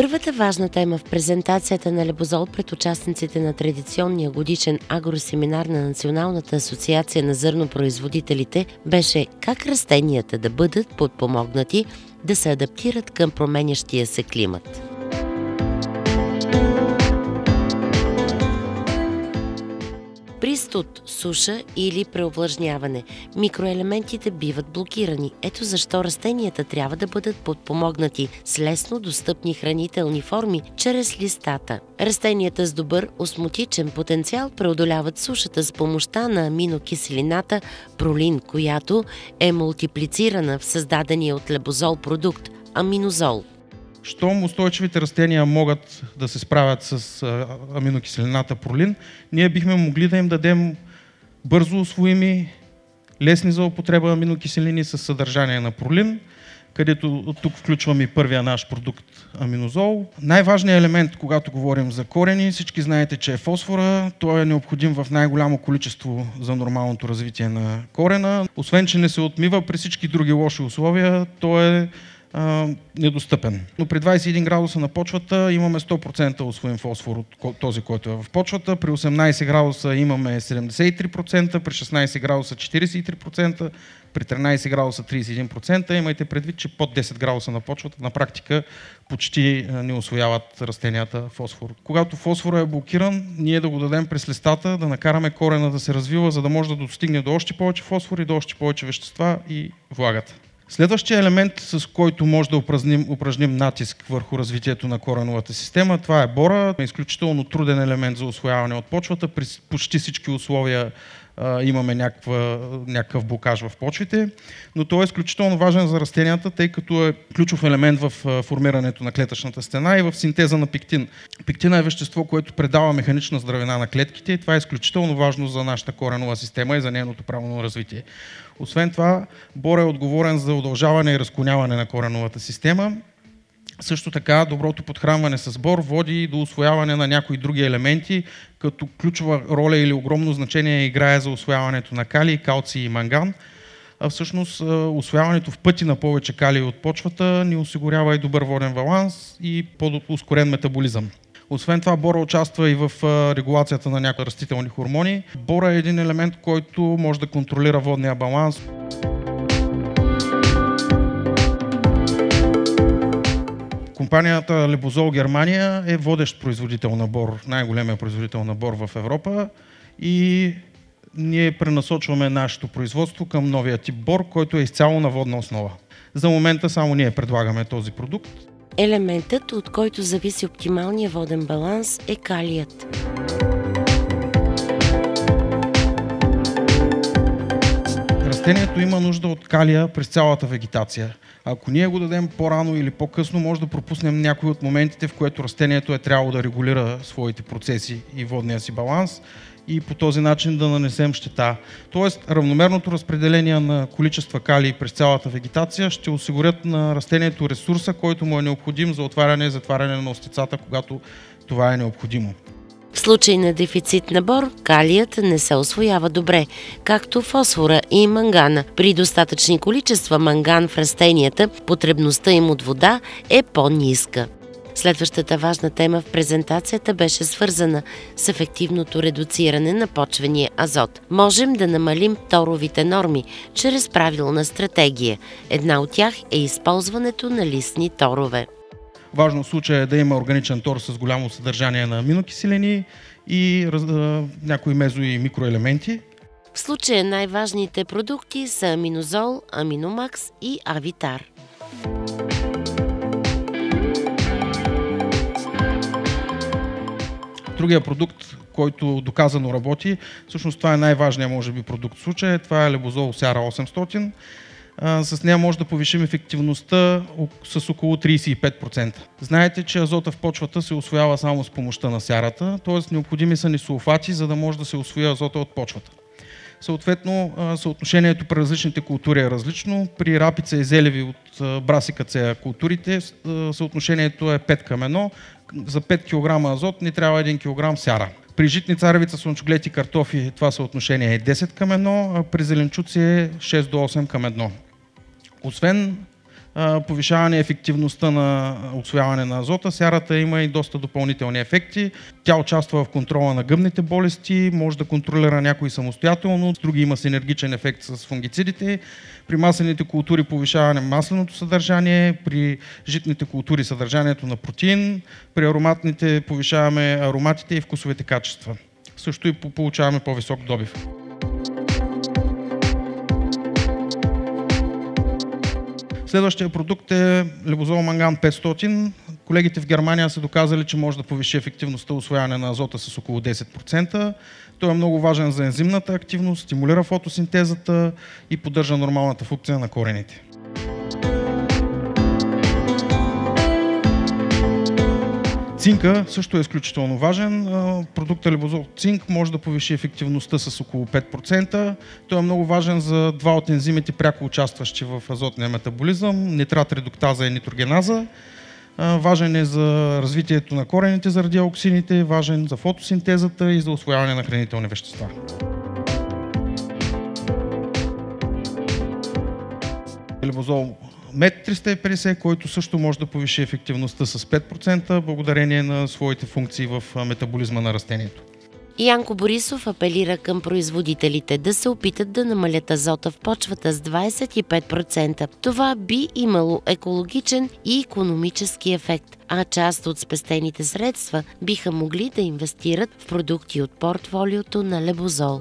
Първата важна тема в презентацията на Лебозол пред участниците на традиционния годишен агросеминар на Националната асоциация на зърнопроизводителите беше как растенията да бъдат подпомогнати да се адаптират към променящия се климат. При студ, суша или преовлажняване микроелементите биват блокирани. Ето защо растенията трябва да бъдат подпомогнати с лесно достъпни хранителни форми чрез листата. Растенията с добър осмотичен потенциал преодоляват сушата с помощта на аминокиселината пролин, която е мултиплицирана в създадения от Лебозол продукт – аминозол. Щом устойчивите растения могат да се справят с аминокиселината пролин, ние бихме могли да им дадем бързо усвоими, лесни за употреба аминокиселини с съдържание на пролин, където тук включваме и първия наш продукт аминозол. Най-важният елемент, когато говорим за корени, всички знаете, че е фосфора. Той е необходим в най-голямо количество за нормалното развитие на корена. Освен, че не се отмива при всички други лоши условия, той е недостъпен. Но при 21 градуса на почвата имаме 100% усвоен фосфор от този, който е в почвата. При 18 градуса имаме 73%, при 16 градуса 43%, при 13 градуса 31%. Имайте предвид, че под 10 градуса на почвата на практика почти не усвояват растенията фосфор. Когато фосфора е блокиран, ние да го дадем през листата, да накараме корена да се развива, за да може да достигне до още повече фосфор и до още повече вещества и влагата. Следващия елемент, с който може да упражним натиск върху развитието на кореновата система, това е бора. Изключително труден елемент за усвояване от почвата. При почти всички условия имаме някакъв блокаж в почвите, но той е изключително важен за растенията, тъй като е ключов елемент в формирането на клетъчната стена и в синтеза на пектин. Пектина е вещество, което предава механична здравина на клетките и това е изключително важно за нашата коренова система и за нейното правилно развитие. Освен това, бор е отговорен за удължаване и разклоняване на кореновата система. Също така, доброто подхранване с бор води до усвояване на някои други елементи, като ключова роля или огромно значение играе за усвояването на калий, калций и манган. А всъщност усвояването в пъти на повече калий от почвата ни осигурява и добър воден баланс и по-ускорен метаболизъм. Освен това, бора участва и в регулацията на някои растителни хормони. Бора е един елемент, който може да контролира водния баланс. Компанията Лебозол Германия е водещ производител на бор, най-големия производител на бор в Европа и ние пренасочваме нашето производство към новия тип бор, който е изцяло на водна основа. За момента само ние предлагаме този продукт. Елементът, от който зависи оптималния воден баланс, е калият. Растението има нужда от калия през цялата вегетация. Ако ние го дадем по-рано или по-късно, може да пропуснем някои от моментите, в което растението е трябвало да регулира своите процеси и водния си баланс и по този начин да нанесем щета. Тоест, равномерното разпределение на количества калий през цялата вегетация ще осигурят на растението ресурса, който му е необходим за отваряне и затваряне на остицата, когато това е необходимо. В случай на дефицит на бор, калият не се усвоява добре, както фосфора и мангана. При достатъчни количества манган в растенията, потребността им от вода е по-ниска. Следващата важна тема в презентацията беше свързана с ефективното редуциране на почвения азот. Можем да намалим торовите норми чрез правилна стратегия. Една от тях е използването на листни торове. Важно в случая е да има органичен тор с голямо съдържание на аминокиселини и някои мезо и микроелементи. В случая най-важните продукти са аминозол, аминомакс и авитар. Другия продукт, който доказано работи, всъщност това е най-важният, може би, продукт в случая, това е Лебозол Сяра 800. С нея може да повишим ефективността с около 35%. Знаете, че азота в почвата се усвоява само с помощта на сярата, т.е. необходими са ни сулфати, за да може да се усвои азота от почвата. Съответно, съотношението при различните култури е различно. При рапица и зелеви от брасикацея културите съотношението е 5 към 1. За 5 кг азот ни трябва 1 кг сяра. При житни царевица, слънчоглед и картофи това съотношение е 10 към 1, а при зеленчуци е 6 до 8 към 1. Освен повишаване ефективността на усвояване на азота. Сярата има и доста допълнителни ефекти. Тя участва в контрола на гъбните болести, може да контролира някои самостоятелно, с други има синергичен ефект с фунгицидите. При маслените култури повишаване масленото съдържание, при житните култури съдържанието на протеин, при ароматните повишаваме ароматите и вкусовите качества. Също и получаваме по-висок добив. Следващия продукт е лебозол манган 500. Колегите в Германия са доказали, че може да повиши ефективността усвояване на азота с около 10%. Той е много важен за ензимната активност, стимулира фотосинтезата и поддържа нормалната функция на корените. Цинка също е изключително важен. Продуктът лебозол цинк може да повиши ефективността с около 5%. Той е много важен за два от ензимите, пряко участващи в азотния метаболизъм, нитрат редуктаза и нитрогеназа. Важен е за развитието на корените заради ауксините, важен за фотосинтезата и за усвояване на хранителни вещества. Лебозол мед 350, който също може да повиши ефективността с 5%, благодарение на своите функции в метаболизма на растението. Янко Борисов апелира към производителите да се опитат да намалят азота в почвата с 25%. Това би имало екологичен и икономически ефект, а част от спестените средства биха могли да инвестират в продукти от портфолиото на Лебозол.